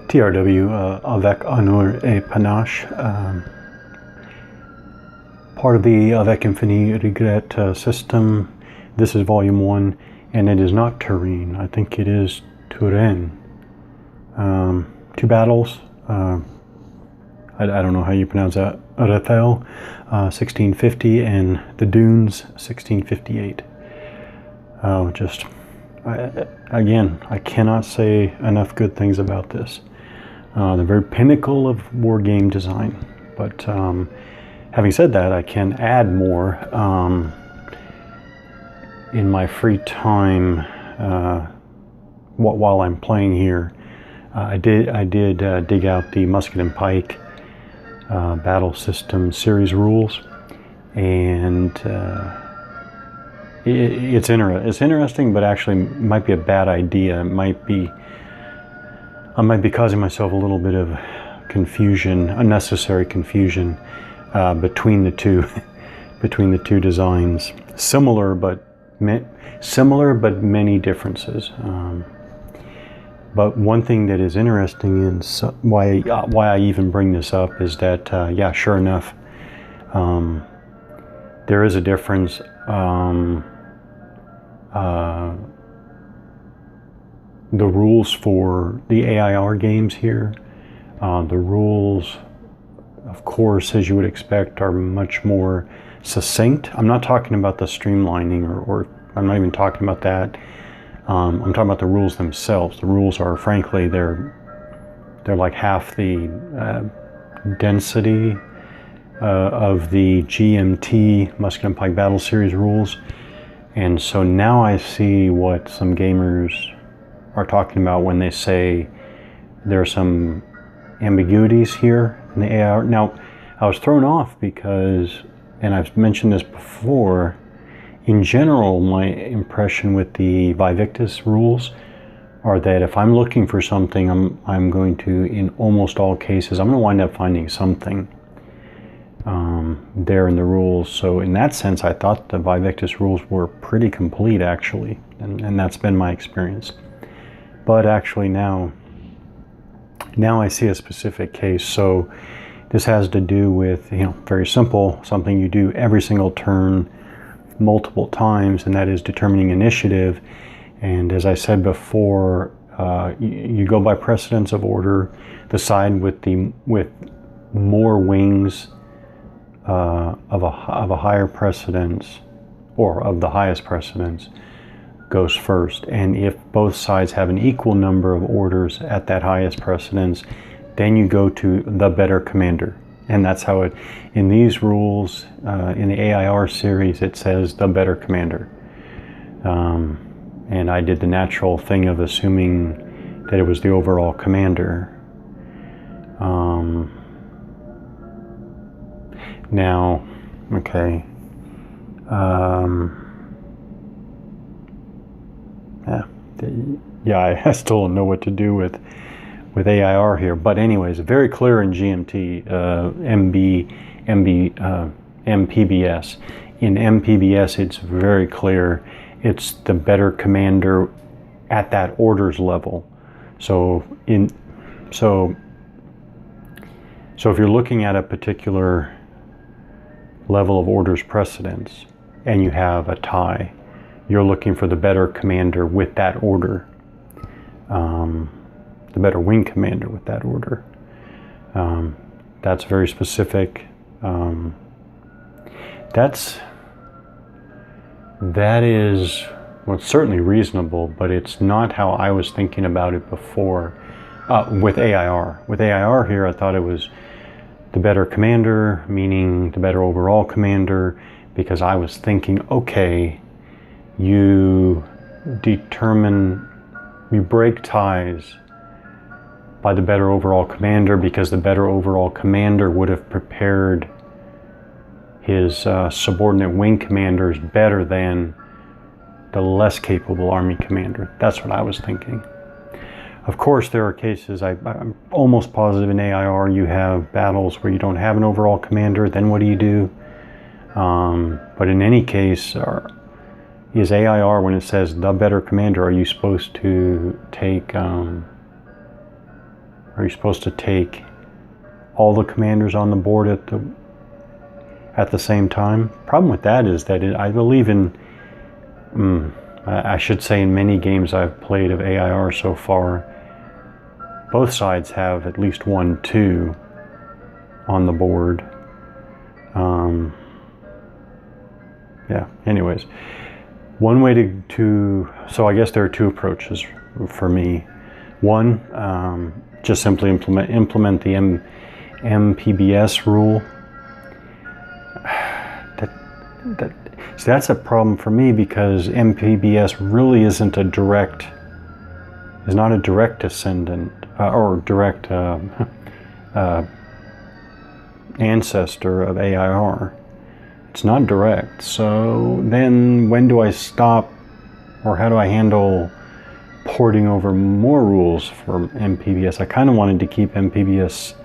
TRW, avec honneur et panache, part of the Avec Infini Regret system. This is volume 1, and it is not Turin. I think it is Turin. 2 battles. I don't know how you pronounce that. Rafael, 1650, and the Dunes, 1658. Again, I cannot say enough good things about this. The very pinnacle of war game design. But having said that, I can add more in my free time while I'm playing here. I did dig out the Musket and Pike battle system series rules, and it's interesting, but actually might be a bad idea. I might be causing myself a little bit of confusion, unnecessary confusion, between the two designs. Similar but many differences. But one thing that is interesting in why I even bring this up is that yeah, sure enough, there is a difference. The rules for the AIR games here, the rules, of course, as you would expect, are much more succinct. I'm not talking about the streamlining, or I'm not even talking about that. I'm talking about the rules themselves. The rules are, frankly, they're like half the density of the GMT Musket and Pike Battle Series rules. And so now I see what some gamers are talking about when they say there are some ambiguities here in the AIR. Now, I was thrown off because, and I've mentioned this before, in general, my impression with the Vivictus rules are that if I'm looking for something, I'm going to, in almost all cases, I'm going to wind up finding something there in the rules. So in that sense, I thought the Vivictus rules were pretty complete, actually, and that's been my experience. But actually now I see a specific case. So this has to do with, very simple, something you do every single turn, multiple times, and that is determining initiative. And as I said before, you go by precedence of order. The side with more wings of a higher precedence, or of the highest precedence, goes first. And if both sides have an equal number of orders at that highest precedence, then you go to the better commander. And that's how it, in these rules, in the AIR series, it says the better commander. And I did the natural thing of assuming that it was the overall commander. Now, okay. Yeah, I still don't know what to do with AIR here, but anyways, very clear in GMT, MPBS. In MPBS, it's very clear. It's the better commander at that orders level. So if you're looking at a particular level of orders precedence and you have a tie, you're looking for the better commander with that order. The better wing commander with that order. That's very specific. That is, well, it's certainly reasonable, but it's not how I was thinking about it before with AIR. With AIR here, I thought it was the better commander, meaning the better overall commander, because I was thinking, okay, you break ties by the better overall commander, because the better overall commander would have prepared his subordinate wing commanders better than the less capable army commander. That's what I was thinking. Of course, there are cases, I'm almost positive in AIR, you have battles where you don't have an overall commander, then what do you do? But in any case, is AIR, when it says the better commander, are you supposed to take, are Are you supposed to take all the commanders on the board at the same time? Problem with that is that I believe in, I should say in many games I've played of AIR so far, both sides have at least 1, 2 on the board. Yeah, anyways. One way so I guess there are 2 approaches for me. One, just simply implement the MPBS rule. So that's a problem for me because MPBS really is not a direct descendant or direct ancestor of AIR. It's not direct. So then when do I stop, or how do I handle porting over more rules for MPBS? I kind of wanted to keep MPBS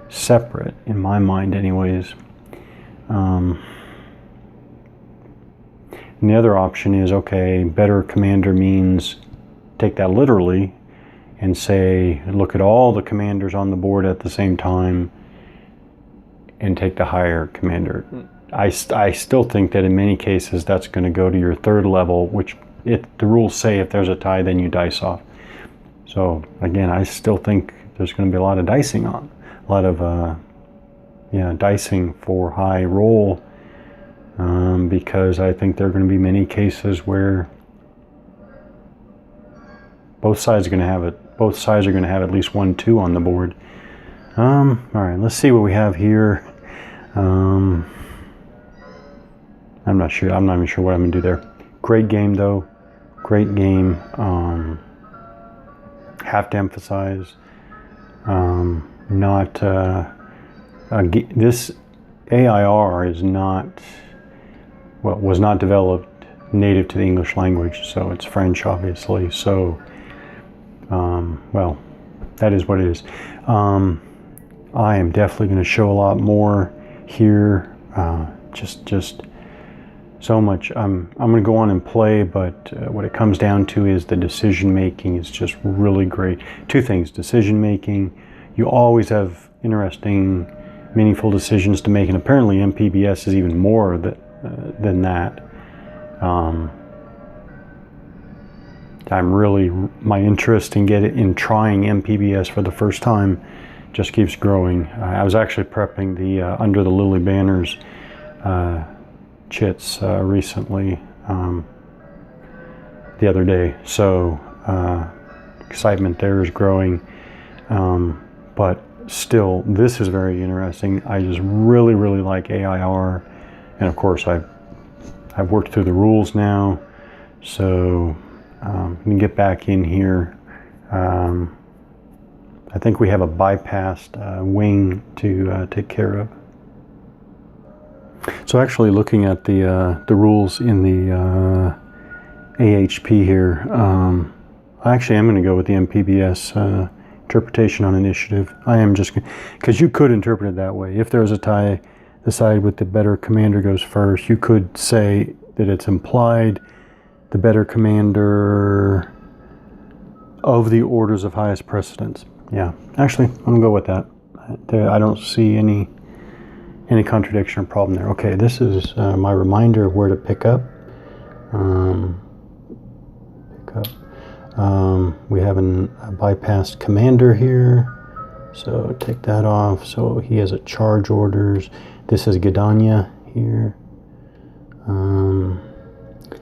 separate in my mind anyways. And the other option is, okay, better commander means take that literally and say, look at all the commanders on the board at the same time and take the higher commander. I still think that in many cases that's going to go to your 3rd level, which the rules say if there's a tie, then you dice off. So again, I still think there's going to be a lot of dicing on, a lot of dicing for high roll, because I think there are going to be many cases where both sides are going to have at least 1, 2 on the board. All right, let's see what we have here. I'm not even sure what I'm going to do there. Great game though. Great game. Have to emphasize, this AIR is was not developed native to the English language, so it's French, obviously. So, well, that is what it is. I am definitely going to show a lot more here. Just so much. I'm going to go on and play, but what it comes down to is the decision making is just really great. 2 things: decision making. You always have interesting, meaningful decisions to make, and apparently MPBS is even more than that. My interest in trying MPBS for the first time just keeps growing. I was actually prepping the Under the Lily Banners chits recently, the other day, so excitement there is growing, but still this is very interesting. I just really like AIR, and of course I've worked through the rules now, so let me get back in here. I think we have a bypassed wing to take care of. So actually looking at the rules in the AHP here, I actually am going to go with the MPBS interpretation on initiative. I am just, because you could interpret it that way. If there's a tie, the side with the better commander goes first. You could say that it's implied the better commander of the orders of highest precedence. Yeah, actually, I'm going to go with that. I don't see any contradiction or problem there. Okay, this is my reminder of where to pick up. We have a bypassed commander here, so take that off. So he has a charge orders. This is Gdania here.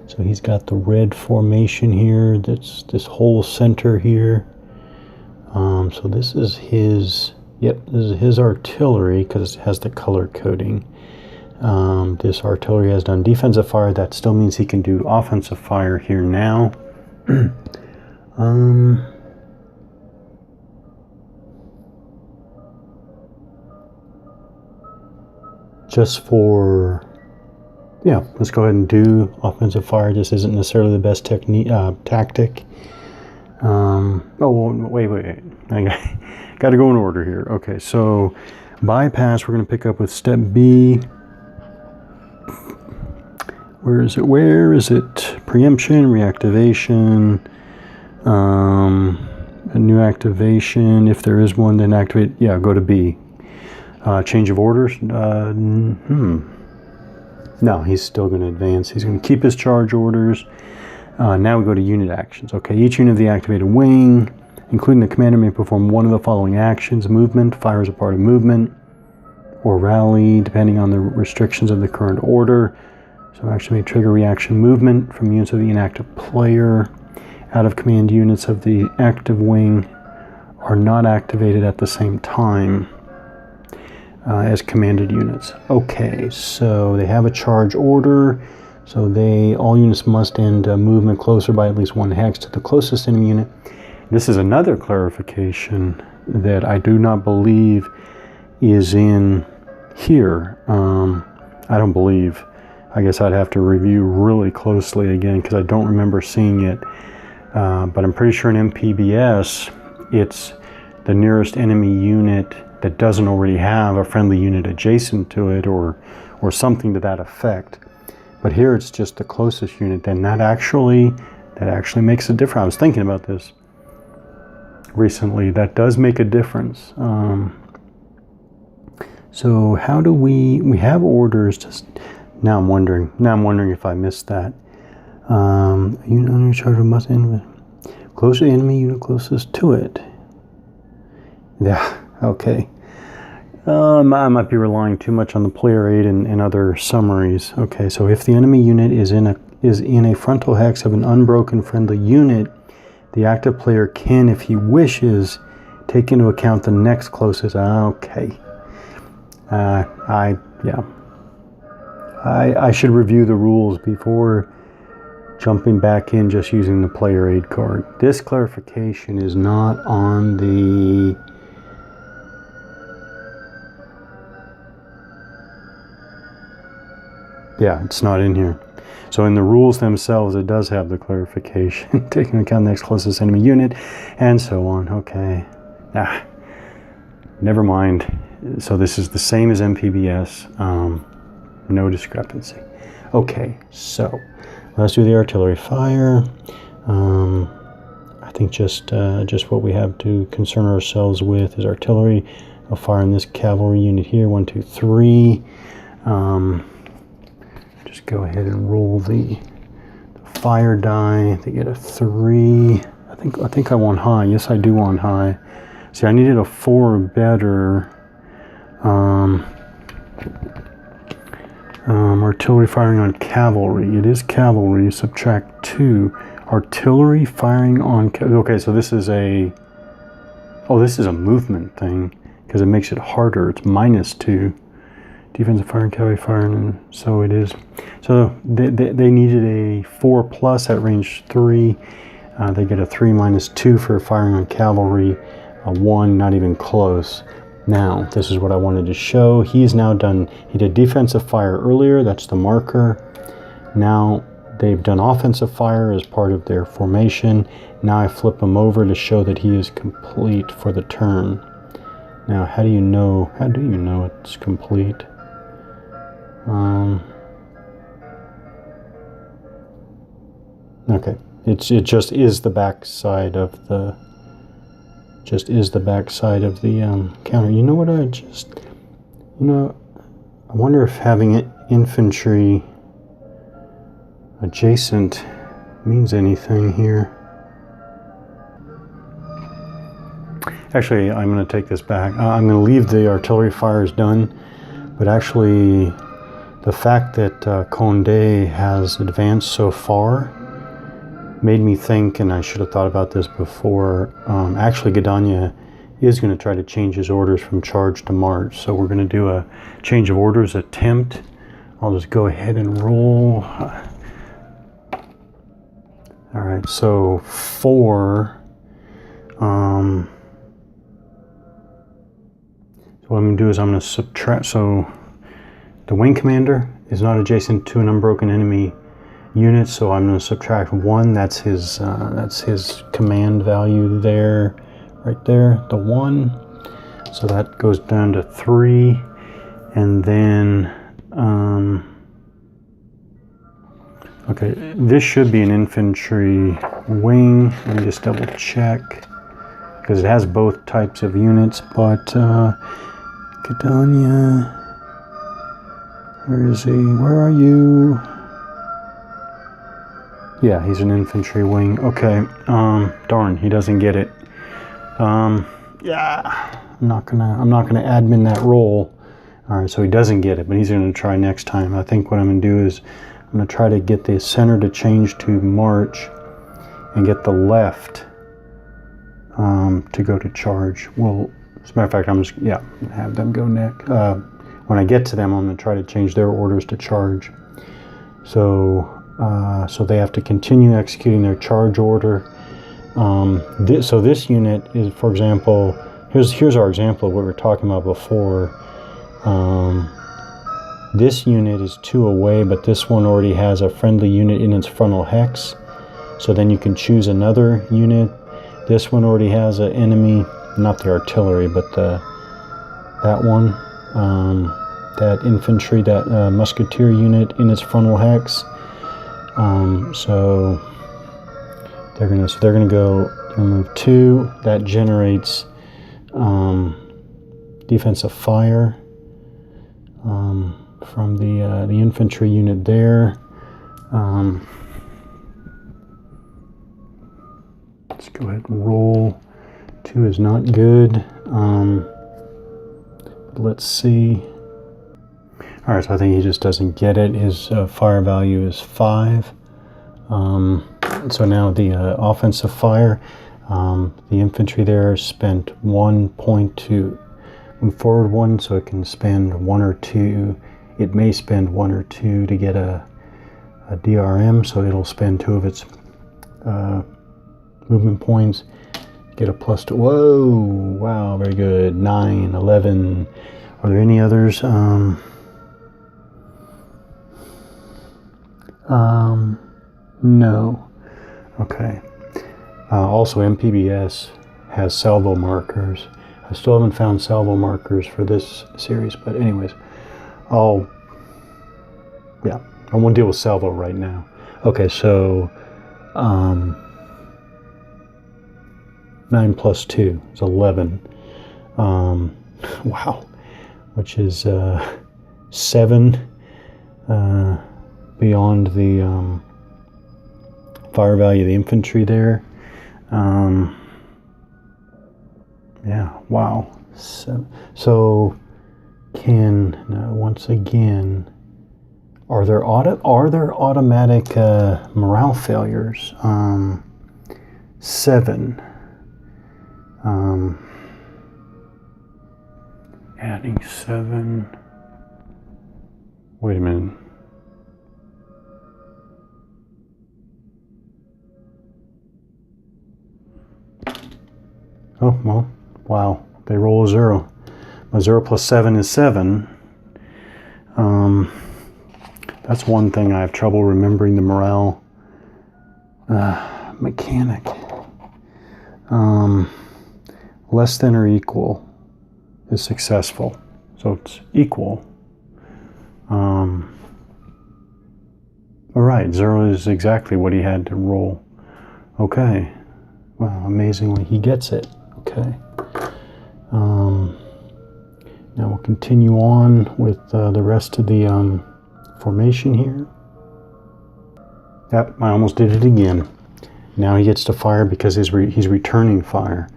So he's got the red formation here. That's this whole center here. So this is his. Yep, this is his artillery because it has the color coding. This artillery has done defensive fire. That still means he can do offensive fire here now. Just for, yeah, let's go ahead and do offensive fire. This isn't necessarily the best tactic. Oh, wait. I got to go in order here. Okay, so bypass, we're going to pick up with step B. Where is it? Preemption, reactivation, A new activation, if there is one, then activate, yeah, go to B. Change of orders, no, he's still going to advance. He's going to keep his charge orders. Now we go to unit actions. Okay, each unit of the activated wing, including the commander, may perform one of the following actions. Movement, fire as a part of movement, or rally, depending on the restrictions of the current order. So action may trigger reaction movement from units of the inactive player. Out of command units of the active wing are not activated at the same time as commanded units. Okay, so they have a charge order. So all units must end movement closer by at least 1 hex to the closest enemy unit. This is another clarification that I do not believe is in here. I don't believe. I guess I'd have to review really closely again because I don't remember seeing it. But I'm pretty sure in MPBS, it's the nearest enemy unit that doesn't already have a friendly unit adjacent to it or something to that effect. But here it's just the closest unit. Then that actually makes a difference. I was thinking about this recently. That does make a difference. So how do we have orders? Now I'm wondering if I missed that. Unit under charge must end close to the enemy unit closest to it. Yeah, okay. I might be relying too much on the player aid and other summaries. Okay, so if the enemy unit is in a frontal hex of an unbroken friendly unit, the active player can, if he wishes, take into account the next closest. Okay. I should review the rules before jumping back in just using the player aid card. This clarification is not on the it's not in here. So in the rules themselves, it does have the clarification, taking into account the next closest enemy unit, and so on. Okay. Never mind. So this is the same as MPBS. No discrepancy. Okay, so let's do the artillery fire. I think just what we have to concern ourselves with is artillery. I'll fire in this cavalry unit here. 1, 2, 3. Just go ahead and roll the fire die. They get a 3. I think I want high. Yes, I do want high. See, I needed a 4 or better. Artillery firing on cavalry. It is cavalry. Subtract 2. Artillery firing on. Okay, so this is a movement thing because it makes it harder. It's -2. Defensive firing, cavalry firing, and so it is. So they needed a 4+ at range 3. They get a 3 -2 for firing on cavalry. A 1, not even close. Now, this is what I wanted to show. He did defensive fire earlier, that's the marker. Now, they've done offensive fire as part of their formation. Now I flip him over to show that he is complete for the turn. Now, how do you know it's complete? Okay, it just is the back side of the counter. You know what I wonder if having it infantry adjacent means anything here. Actually, I'm going to take this back. I'm going to leave the artillery fires done, but actually the fact that Condé has advanced so far made me think, and I should have thought about this before, actually Gdania is going to try to change his orders from charge to march. So we're going to do a change of orders attempt. I'll just go ahead and roll. All right, so 4. So what I'm going to do is I'm going to subtract. So the wing commander is not adjacent to an unbroken enemy unit, so I'm going to subtract 1. That's his command value there, right there, the 1. So that goes down to 3, and then okay, this should be an infantry wing. Let me just double check. because it has both types of units. But Catania, where is he? Where are you? Yeah, he's an infantry wing. Okay, darn, he doesn't get it. Yeah, I'm not gonna admin that role. All right, so he doesn't get it, but he's gonna try next time. I think what I'm gonna do is I'm gonna try to get the center to change to march and get the left to go to charge. Well, as a matter of fact, I'm just, yeah, have them go next. When I get to them, I'm gonna try to change their orders to charge. So they have to continue executing their charge order. So this unit is, for example, here's our example of what we were talking about before. This unit is 2 away, but this one already has a friendly unit in its frontal hex. So then you can choose another unit. This one already has an enemy, not the artillery, but that one, that infantry, that musketeer unit in its frontal hex. So they're gonna go move 2. That generates defensive fire from the infantry unit there. Let's go ahead and roll. 2 is not good. Let's see. All right, so I think he just doesn't get it. His fire value is 5. So now the offensive fire, the infantry there spent 1 point to move forward 1, so it can spend 1 or 2. It may spend 1 or 2 to get a DRM, so it'll spend 2 of its movement points, get a +2. Whoa, wow, very good. 9, 11. Are there any others? No. Okay. Also, MPBS has salvo markers. I still haven't found salvo markers for this series, but anyways, I won't deal with salvo right now. Okay, so 9 + 2 is 11. Wow, which is 7 beyond the fire value of the infantry there. Yeah, wow. So once again, are there automatic morale failures? 7. Adding 7. Wait a minute. Oh, well, wow. They roll a 0. My 0 + 7 is 7. That's one thing I have trouble remembering the morale mechanic. Less than or equal is successful. So it's equal. All right, 0 is exactly what he had to roll. Okay. Wow, amazingly, he gets it. Okay. Now we'll continue on with the rest of the formation here. Yep, I almost did it again. Now he gets to fire because he's returning fire.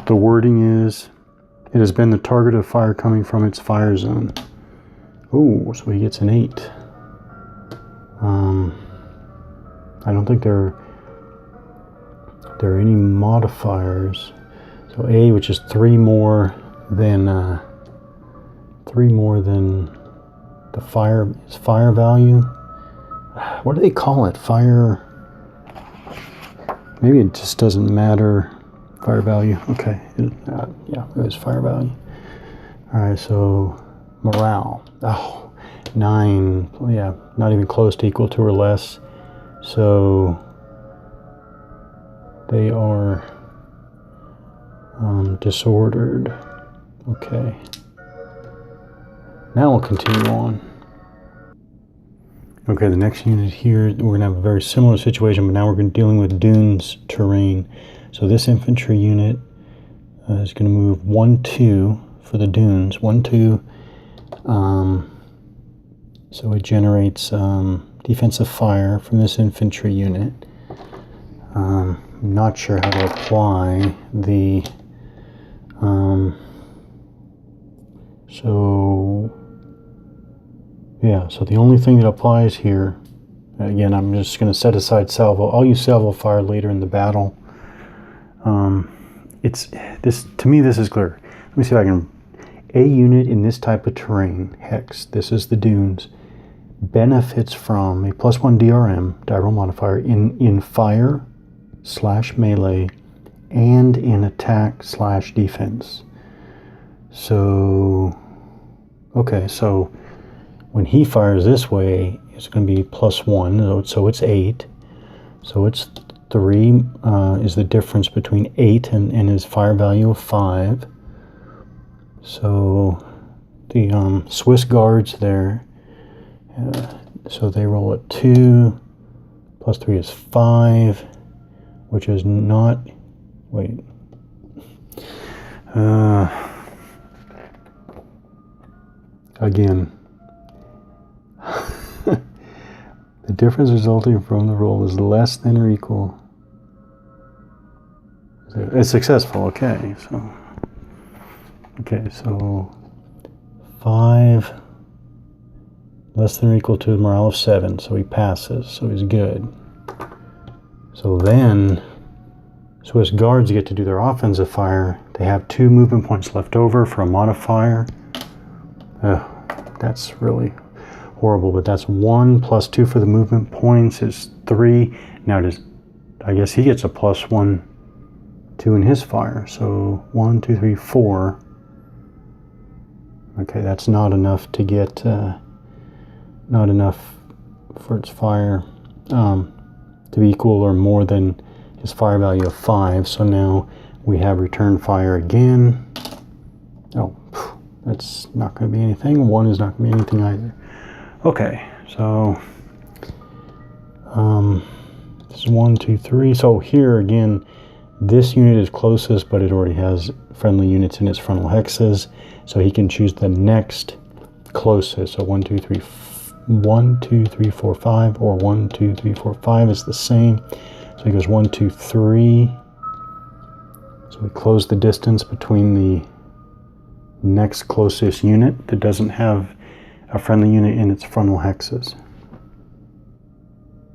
The wording is, it has been the target of fire coming from its fire zone. Oh, so he gets an 8. I don't think there are any modifiers. So A, which is 3 more than the fire value. What do they call it? Fire. Maybe it just doesn't matter. Fire value. Okay. Yeah, it was fire value. All right. So morale. Oh, 9. Yeah, not even close to equal to or less. So they are disordered. Okay. Now we'll continue on. Okay, the next unit here, we're going to have a very similar situation, but now we're going to dealing with dunes terrain. So this infantry unit is going to move 1-2 for the dunes, 1-2. So it generates defensive fire from this infantry unit. I'm not sure how to apply the so the only thing that applies here, again, I'm just going to set aside salvo. I'll use salvo fire later in the battle. To me this is clear. Let me see if I can. A unit in this type of terrain, hex, this is the dunes, benefits from a +1 DRM, die roll modifier, in fire / melee and in attack / defense. So, okay, so when he fires this way, it's going to be +1, so it's 8. So it's 3 is the difference between 8 and his fire value of 5. So the Swiss guards there, so they roll at 2, +3 is 5, which is not, wait, again, the difference resulting from the roll is less than or equal. It's successful, okay, so 5 less than or equal to a morale of 7, so he passes, so he's good. So then Swiss guards get to do their offensive fire. They have 2 movement points left over for a modifier. That's really horrible, but that's 1 + 2 for the movement points is 3. Now I guess he gets a +1, 2 in his fire. So 1, 2, 3, 4. Okay, that's not enough to get, not enough for its fire to be equal or more than his fire value of 5. So now we have return fire again. Oh, that's not going to be anything. 1 is not going to be anything either. Okay, so this is 1, 2, 3. So here again, this unit is closest, but it already has friendly units in its frontal hexes, so he can choose the next closest. So 1, 2, 3, 1, 2, 3, 4, 5, or 1, 2, 3, 4, 5 is the same. So he goes 1, 2, 3. So we close the distance between the next closest unit that doesn't have a friendly unit in its frontal hexes.